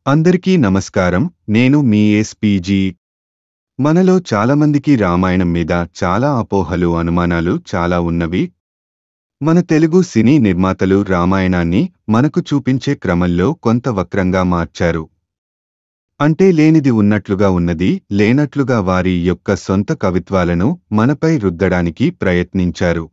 అందరికీ నమస్కారం. నేను మీ ఎస్పీజీ. మనలో చాలామందికి రామాయణం మీద చాలా అపోహలు, అనుమానాలు చాలా ఉన్నవి. మన తెలుగు సినీ నిర్మాతలు రామాయణాన్ని మనకు చూపించే క్రమంలో కొంత వక్రంగా మార్చారు. అంటే లేనిది ఉన్నట్లుగా ఉన్నది, లేనట్లుగా వారి యొక్క సొంత కవిత్వాలను మనపై రుద్దడానికి ప్రయత్నించారు.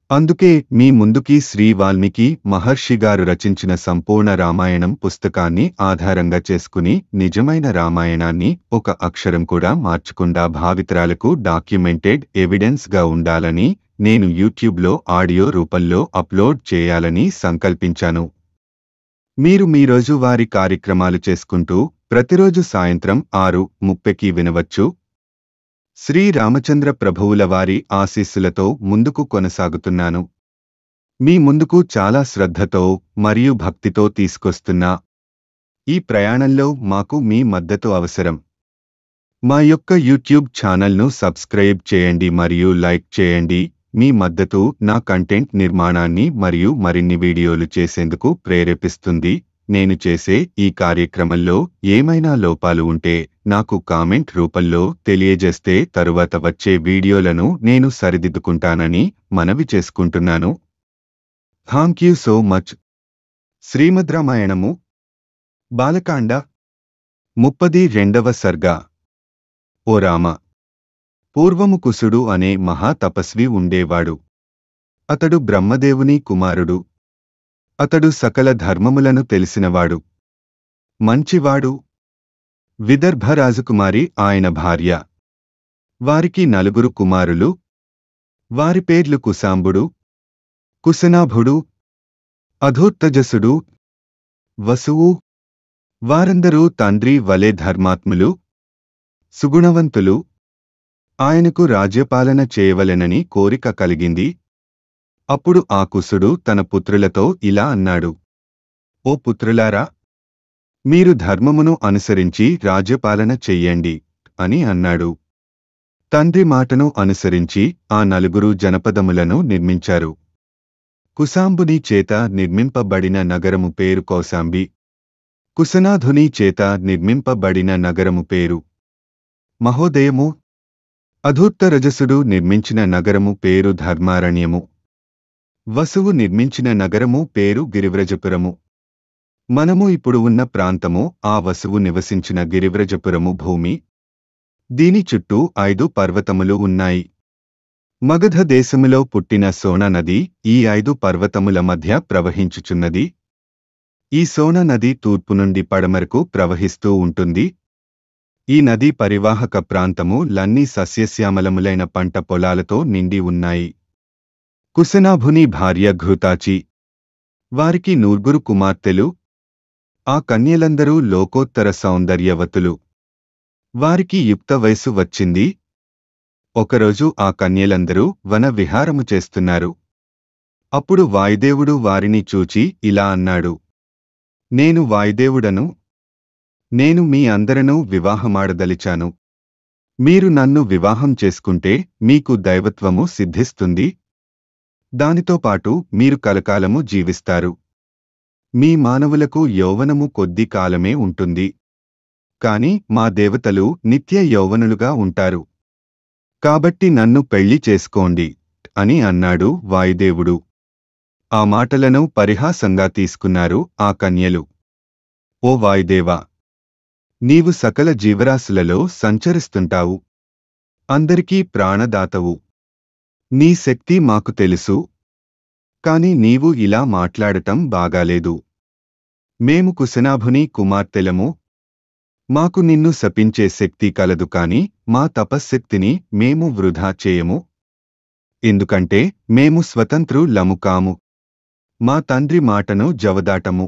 అందుకే మీ ముందుకి శ్రీ వాల్మీకి మహర్షి గారు రచించిన సంపూర్ణ రామాయణం పుస్తకాన్ని ఆధారంగా చేసుకుని నిజమైన రామాయణాన్ని ఒక అక్షరం కూడా మార్చకుండా భావితరాలకు డాక్యుమెంటెడ్ ఎవిడెన్స్ గా ఉండాలని నేను యూట్యూబ్లో ఆడియో రూపంలో అప్లోడ్ చేయాలని సంకల్పించాను. మీరు మీ రోజువారీ కార్యక్రమాలు చేసుకుంటూ ప్రతిరోజు సాయంత్రం 6:30కి వినవచ్చు. శ్రీ రామచంద్ర ప్రభువుల వారి ఆశీస్సులతో ముందుకు కొనసాగుతున్నాను. మీ ముందుకు చాలా శ్రద్ధతో మరియు భక్తితో తీసుకొస్తున్నా ఈ ప్రయాణంలో మాకు మీ మద్దతు అవసరం. మా యొక్క యూట్యూబ్ ఛానల్ను సబ్స్క్రైబ్ చేయండి మరియు లైక్ చేయండి. మీ మద్దతు నా కంటెంట్ నిర్మాణాన్ని మరియు మరిన్ని వీడియోలు చేసేందుకు ప్రేరేపిస్తుంది. నేను చేసే ఈ కార్యక్రమంలో ఏమైనా లోపాలు ఉంటే నాకు కామెంట్ రూపంలో తెలియజేస్తే తరువాత వచ్చే వీడియోలను నేను సరిదిద్దుకుంటానని మనవి చేసుకుంటున్నాను. Thank you so much. Srimad రామాయణము బాలకాండ 32వ సర్గ. ఓ రామ! పూర్వము కుసుడు అనే మహా తపస్వి ఉండేవాడు. అతడు బ్రహ్మదేవుని కుమారుడు. అతడు సకల ధర్మములను తెలిసినవాడు. మంచివాడు. విదర్భ రాజకుమారి ఆయన భార్య. వారికి 4 కుమారులు. వారి పేర్లు కుశాంబుడు, కుశనాభుడు, అధోత్తజసుడు, వసువు. వారందరూ తండ్రి వలె ధర్మాత్ములు, సుగుణవంతులు. ఆయనకు రాజ్యపాలన చేయవలెనని కోరిక కలిగింది. అప్పుడు ఆ కుశుడు తన పుత్రులతో ఇలా అన్నాడు: ఓ పుత్రులారా, మీరు ధర్మమును అనుసరించి రాజ్యపాలన చెయ్యండి అని అన్నాడు. తండ్రి మాటను అనుసరించి ఆ 4 జనపదములను నిర్మించారు. కుశాంబుని చేత నిర్మింపబడిన నగరము పేరు కౌశాంబి. కుశనాధుని చేత నిర్మింపబడిన నగరము పేరు మహోదయము. అధూత్తరజసుడు నిర్మించిన నగరము పేరు ధర్మారణ్యము. వసువు నిర్మించిన నగరము పేరు గిరివ్రజపురము. మనము ఇప్పుడు ఉన్న ప్రాంతము ఆ వసువు నివసించిన గిరివ్రజపురము భూమి. దీని చుట్టూ 5 పర్వతములు ఉన్నాయి. మగధ దేశములో పుట్టిన సోన నది ఈ 5 పర్వతముల మధ్య ప్రవహించుచున్నది. ఈ సోన నది తూర్పు నుండి పడమరకు ప్రవహిస్తూ ఉంటుంది. ఈ నదీ పరివాహక ప్రాంతము లన్నీ సస్యశ్యామలములైన పంట పొలాలతో నిండి ఉన్నాయి. కుశనాభుని భార్య ఘృతాచి. వారికి 4 కుమార్తెలు. ఆ కన్యలందరూ లోకోత్తర సౌందర్యవతులు. వారికి యుక్త వయసు వచ్చింది. ఒకరోజు ఆ కన్యలందరూ వన విహారము చేస్తున్నారు. అప్పుడు వాయుదేవుడు వారిని చూచి ఇలా అన్నాడు: నేను వాయుదేవుడను. నేను మీ అందరనూ వివాహమాడదలిచాను. మీరు నన్ను వివాహం చేసుకుంటే మీకు దైవత్వము సిద్ధిస్తుంది. దానితో పాటు మీరు కలకాలము జీవిస్తారు. మీ మానవులకు యౌవనము కొద్ది కాలమే ఉంటుంది. కాని మా దేవతలు నిత్య యౌవనులుగా ఉంటారు. కాబట్టి నన్ను పెళ్లి చేసుకోండి అని అన్నాడు వాయుదేవుడు. ఆ మాటలను పరిహాసంగా తీసుకున్నారు ఆ కన్యలు. ఓ వాయుదేవా! నీవు సకల జీవరాశులలో సంచరిస్తుంటావు. అందరికీ ప్రాణదాతవు. నీ శక్తి మాకు తెలుసు. కాని నీవు ఇలా మాట్లాడటం బాగాలేదు. మేము కుశనాభుని కుమార్తెలము. మాకు నిన్ను శపించే శక్తి కలదు కాని మా తపశ్శక్తిని మేము వృధా చేయము. ఎందుకంటే మేము స్వతంత్రులము కాము. మా తండ్రి మాటను జవదాటము.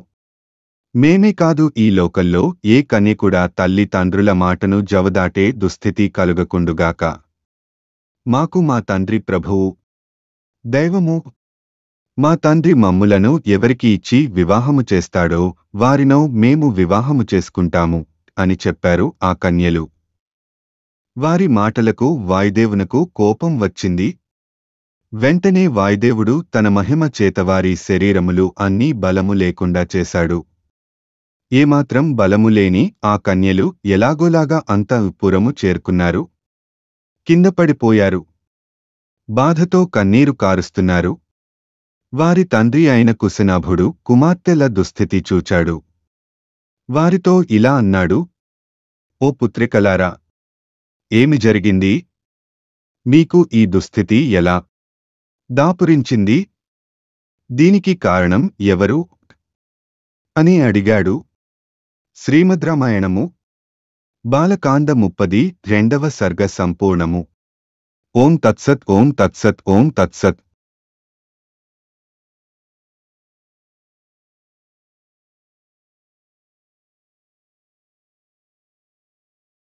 మేమే కాదు, ఈ లోకంలో ఏ కన్య కూడా తల్లి తండ్రుల మాటను జవదాటే దుస్థితి కలుగకుండుగాక. మాకు మా తండ్రి ప్రభువు, దైవము. మా తండ్రి మమ్ములను ఎవరికి ఇచ్చి వివాహము చేస్తాడో వారినో మేము వివాహము చేసుకుంటాము అని చెప్పారు ఆ కన్యలు. వారి మాటలకు వాయుదేవునకు కోపం వచ్చింది. వెంటనే వాయుదేవుడు తన మహిమ చేత వారి శరీరములు అన్నీ బలము లేకుండా చేశాడు. ఏమాత్రం బలము లేని ఆ కన్యలు ఎలాగోలాగా అంత పురము చేరుకున్నారు. కింద పడిపోయారు. బాధతో కన్నీరు కారుస్తున్నారు. వారి తండ్రి అయిన కుశనాభుడు కుమార్తెల దుస్థితి చూచాడు. వారితో ఇలా అన్నాడు: ఓ పుత్రికలారా, ఏమి జరిగింది? మీకు ఈ దుస్థితి ఎలా దాపురించింది? దీనికి కారణం ఎవరు అని అడిగాడు. శ్రీమద్ రామాయణము బాలకాండ 32వ సర్గ సంపూర్ణము. ఓం తత్సత్ ఓం తత్సత్ ఓం తత్సత్.